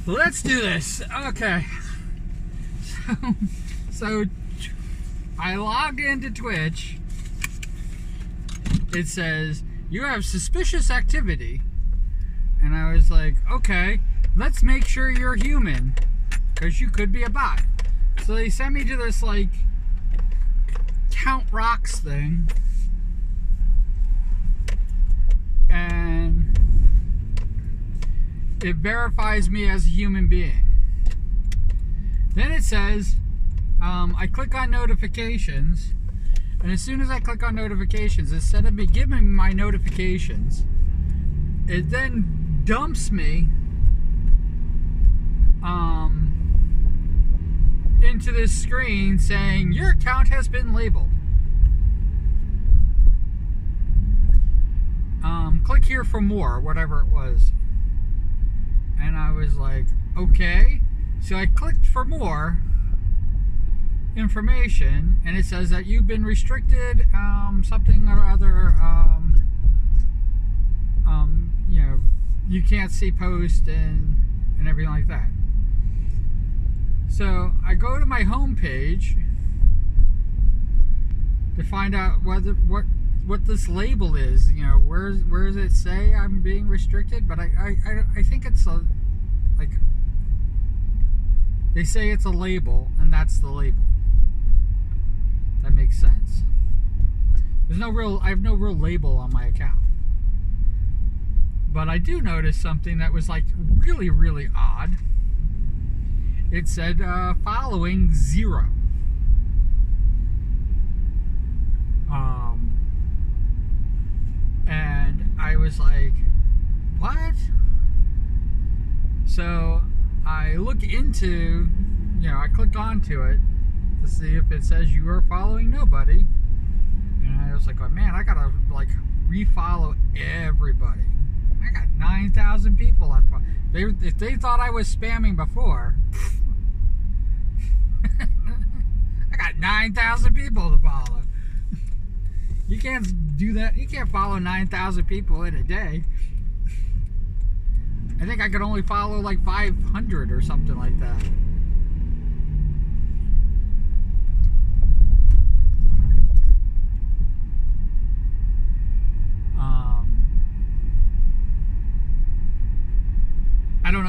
Let's do this. Okay. So I logged into Twitch. It says, you have suspicious activity. And I was like, okay, let's make sure you're human, because you could be a bot. So they sent me to this, like, Count Rocks thing. And it verifies me as a human being. Then it says, I click on notifications, and as soon as I click on notifications, instead of me giving my notifications, it then dumps me into this screen saying your account has been labeled. Click here for more, whatever it was. And I was like, okay. So I clicked for more information, and it says that you've been restricted, something or other, you know, you can't see posts and everything like that. So I go to my home page to find out what this label is. You know, where does it say I'm being restricted? But I think it's like they say it's a label, and that's the label. That makes sense. I have no real label on my account. But I do notice something that was like really, really odd. It said following 0. And I was like, what? So I look into, I click onto it to see if it says you are following nobody. And I was like, oh man, I gotta like refollow everybody. I got 9,000 people on. If they thought I was spamming before, I got 9,000 people to follow. You can't do that. You can't follow 9,000 people in a day. I think I could only follow like 500 or something like that.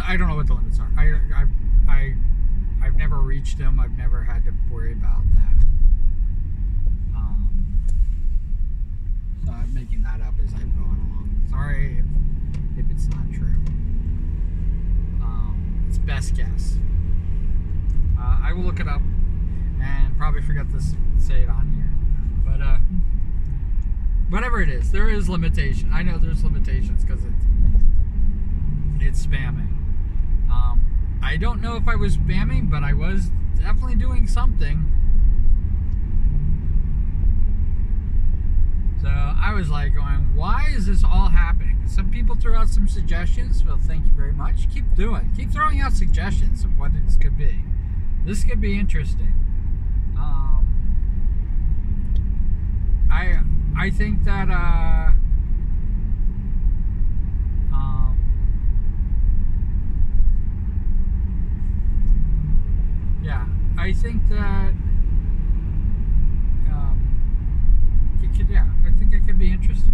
I don't know what the limits are. I've never reached them. I've never had to worry about that. So I'm making that up as I'm going along. Sorry if it's not true. It's best guess. I will look it up and probably forget to say it on here. But whatever it is, there is limitation. I know there's limitations because it's spamming. I don't know if I was spamming, but I was definitely doing something. So I was like going, why is this all happening? And some people threw out some suggestions. Well, thank you very much. Keep throwing out suggestions of what this could be. This could be interesting. I think that yeah, I think that I think it could be interesting.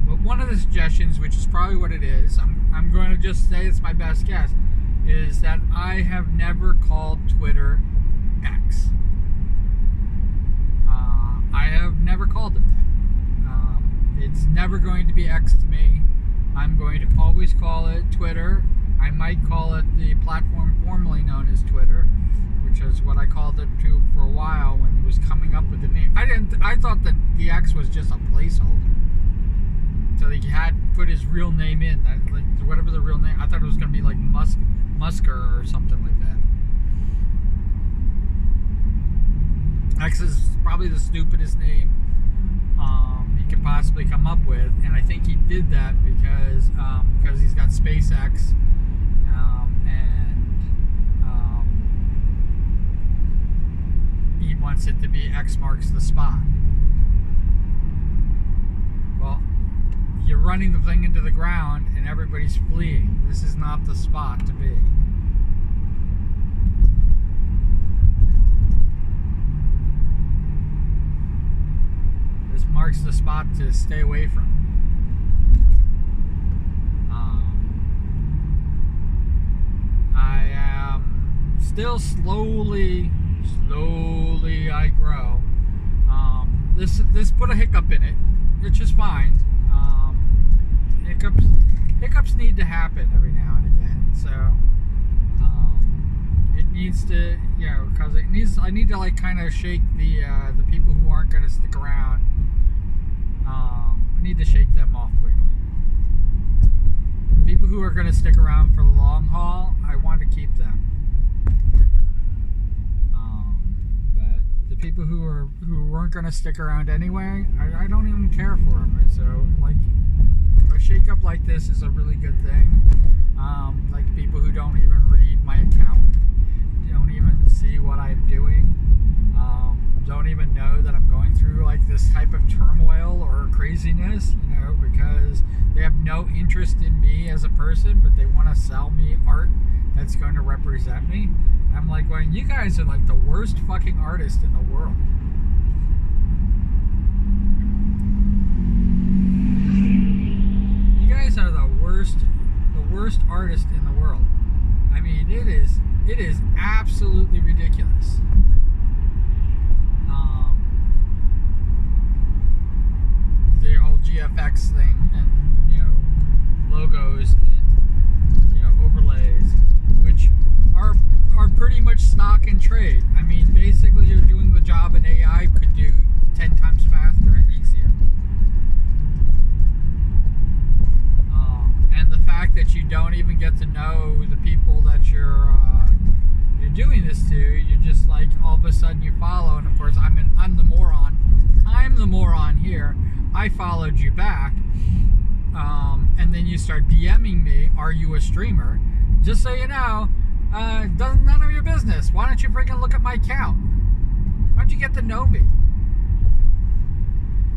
But one of the suggestions, which is probably what it is, I'm going to just say it's my best guess, is that I have never called Twitter X. I have never called it that. It's never going to be X to me. I'm going to always call it Twitter. I might call it the platform formerly known as Twitter, which is what I called it to for a while when it was coming up with the name. I thought that the X was just a placeholder. So he had put his real name in, like whatever the real name. I thought it was going to be like Musker or something like that. X is probably the stupidest name he could possibly come up with, and I think he did that because he's got SpaceX, and he wants wants it to be X marks the spot. Well, you're running the thing into the ground and everybody's fleeing. This is not the spot to be. This marks the spot to stay away from. I am still slowly I grow. This put a hiccup in it, which is fine. Hiccups need to happen every now and again. So it needs to, because I need to like kind of shake the people who aren't going to stick around. I need to shake them off quickly. People who are going to stick around for the long haul, I want to keep them. But the people who weren't going to stick around anyway, I don't even care for them. So like a shake-up like this is a really good thing. Like people who don't even read my account, don't even see what I'm doing, don't even know that I'm going through like this type of turmoil or craziness, because they have no interest in me as a person, but they want to sell me art that's going to represent me. I'm like, well, you guys are like the worst fucking artist in the world. You guys are the worst artist in the world. I mean, it is absolutely ridiculous. The whole GFX thing and logos and overlays, which are pretty much stock and trade. I mean, basically you're doing the job an AI could do 10 times faster and easier. And the fact that you don't even get to know the people that you're doing this to, you're just like all of a sudden you follow, and of course I'm the moron. I'm the moron here. I followed you back, and then you start DMing me. Are you a streamer? Just so you know, none of your business. Why don't you freaking look at my account? Why don't you get to know me?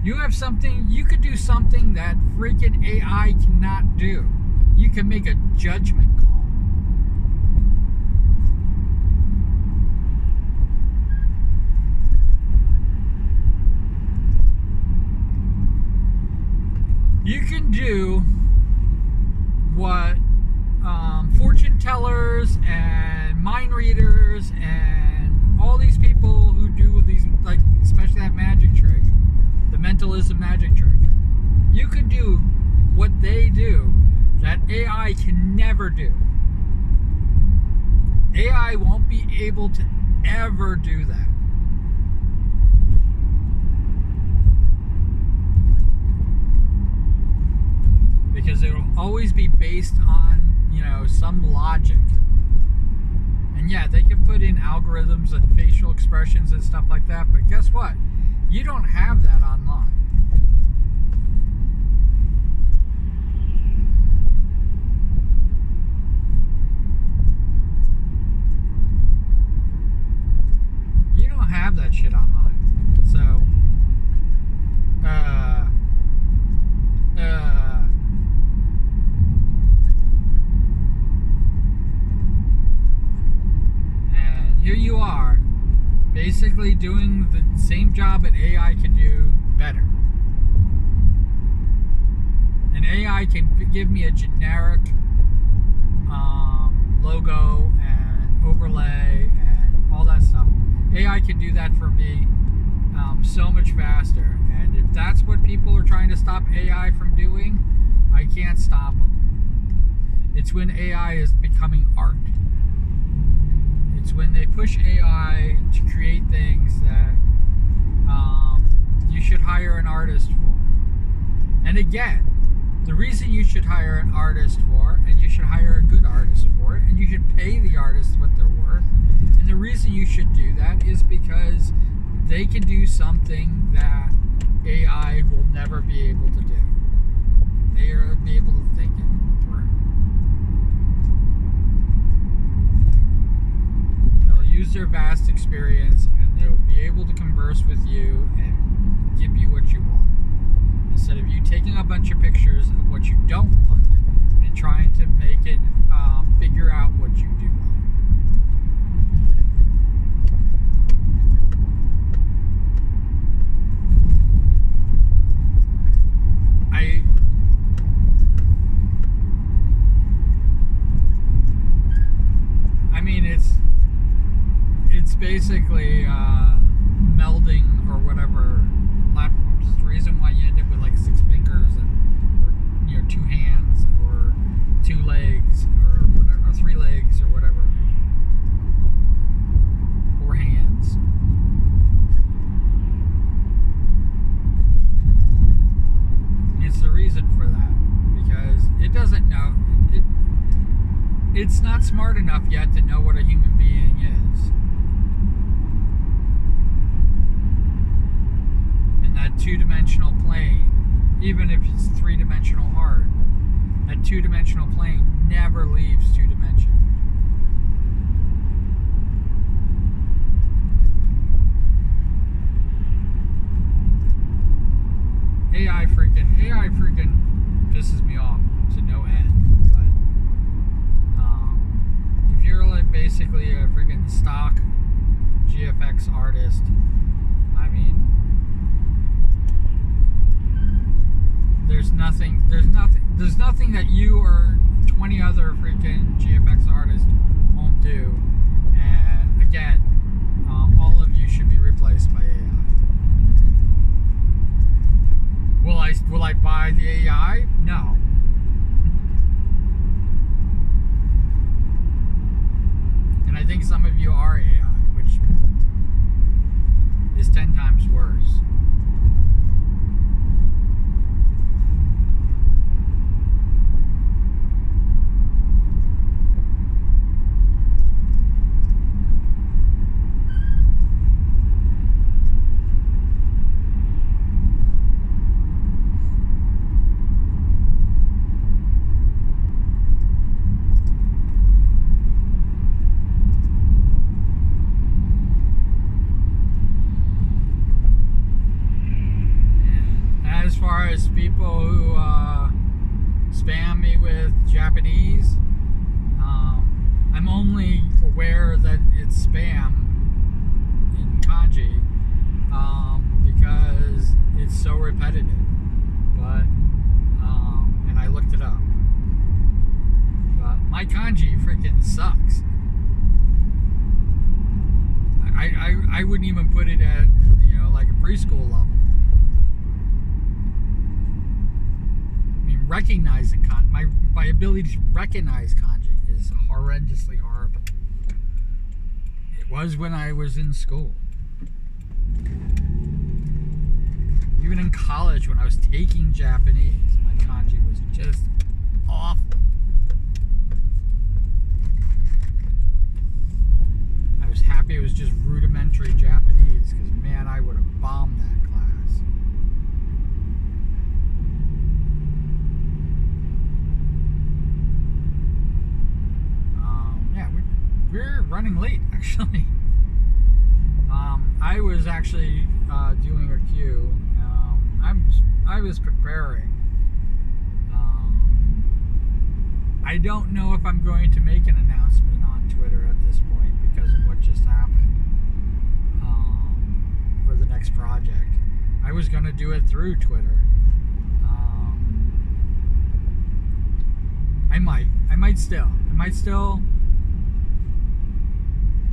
You have something, you could do something that freaking AI cannot do. You can make a judgment call. You can do what fortune tellers and mind readers and all these people who do these, like especially that magic trick, the mentalism magic trick. You can do what they do that AI can never do. AI won't be able to ever do that. Because it'll always be based on, some logic. And yeah, they can put in algorithms and facial expressions and stuff like that, but guess what? You don't have that online. You don't have that shit online. So, and here you are, basically doing the same job that AI can do better. And AI can give me a generic logo and overlay and all that stuff. AI can do that for me so much faster. And if that's what people are trying to stop AI from doing, I can't stop them. It's when AI is becoming art. It's when they push AI to create things that you should hire an artist for. And again, the reason you should hire an artist for, and you should hire a good artist for it, and you should pay the artist what they're worth, and the reason you should do that is because they can do something that AI will never be able to do. They will be able to think it through. They'll use their vast experience, and they'll be able to converse with you and give you what you want. Instead of you taking a bunch of pictures of what you don't want and trying to make it figure out what you do want. I mean, it's basically melding or whatever platforms. It's the reason why you end up with like 6 fingers and or 2 hands or 2 legs or whatever, or 3 legs or whatever, 4 hands. It's the reason for that, because it doesn't know. It's not smart enough yet to know what a human being is. And that 2-dimensional plane, even if it's 3-dimensional art, that 2-dimensional plane never leaves 2 dimensions. AI freaking pisses me off to no end. But if you're like basically a freaking stock GFX artist, I mean, there's nothing that you or 20 other freaking GFX artists won't do. And again, all of you should be replaced by AI. Will I buy the AI? No. And I think some of you are AI, which is 10 times worse. As far as people who spam me with Japanese, I'm only aware that it's spam in kanji because it's so repetitive. But and I looked it up. But my kanji freaking sucks. I wouldn't even put it at like a preschool level. Recognizing my ability to recognize kanji is horrendously horrible. It was when I was in school. Even in college, when I was taking Japanese, my kanji was just awful. I was happy it was just rudimentary Japanese, because man, I would have bombed that class. We're running late, actually. I was actually doing a queue. I was preparing. I don't know if I'm going to make an announcement on Twitter at this point because of what just happened for the next project. I was going to do it through Twitter. I might still.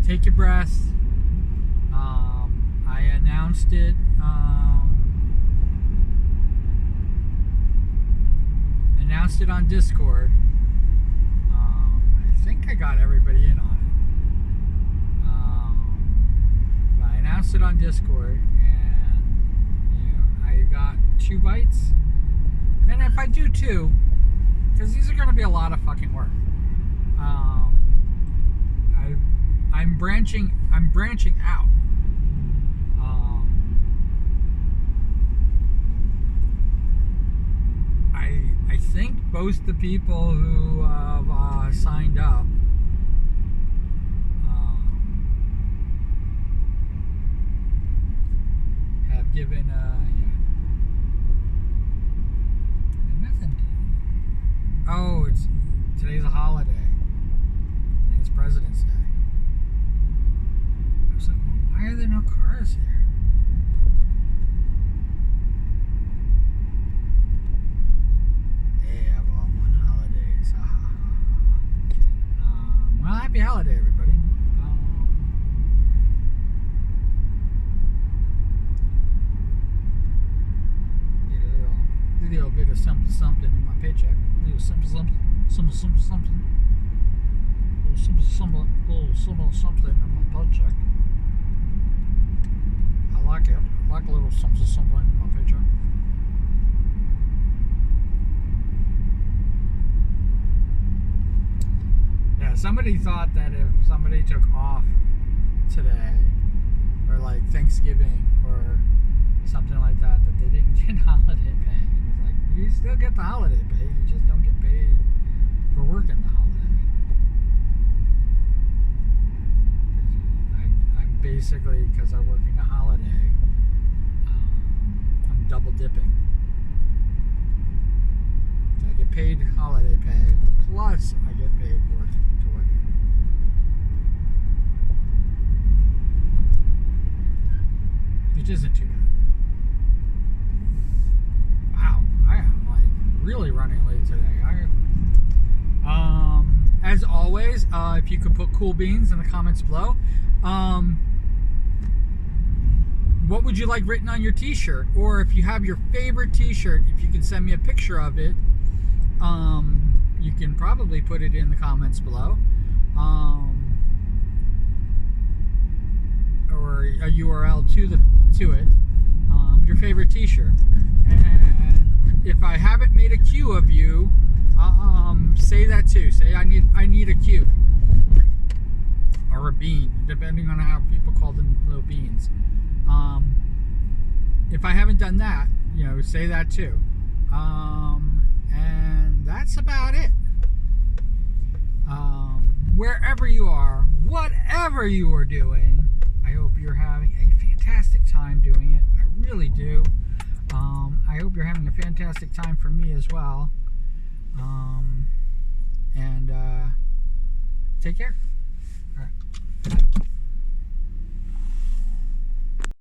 Take a breath. I announced it. Announced it on Discord. I think I got everybody in on it. But I announced it on Discord, and I got 2 bites. And if I do 2, because these are going to be a lot of fucking work. I'm branching out. I think both the people who have signed up Thanksgiving, yeah. And nothing. Oh, today's a holiday. I think it's President's Day. I was like, well, why are there no cars here? Hey, I'm off on holidays. Ha, ha, ha, ha. Well, happy holiday, everybody. A little bit of something in my paycheck. A little something. A little something in my paycheck. I like it. I like a little something in my paycheck. Yeah, somebody thought that if somebody took off today, or like Thanksgiving, or something like that, that they didn't get holiday pay. It's like, you still get the holiday pay, you just don't get paid for working the holiday. I'm basically, because I'm working a holiday, I'm double dipping. So I get paid holiday pay, plus I get paid to work it. Which isn't too bad. Wow, I am like really running late today. As always, if you could put cool beans in the comments below. What would you like written on your t-shirt? Or if you have your favorite t-shirt, if you can send me a picture of it, you can probably put it in the comments below. Or a URL to it. Your favorite t-shirt. And if I haven't made a queue of you, say that too. Say I need a queue. Or a bean, depending on how people call them, little beans. If I haven't done that, say that too. And that's about it. Wherever you are, whatever you are doing, I hope you're having a fantastic time doing it. I really do. I hope you're having a fantastic time for me as well. And take care. All right. Bye.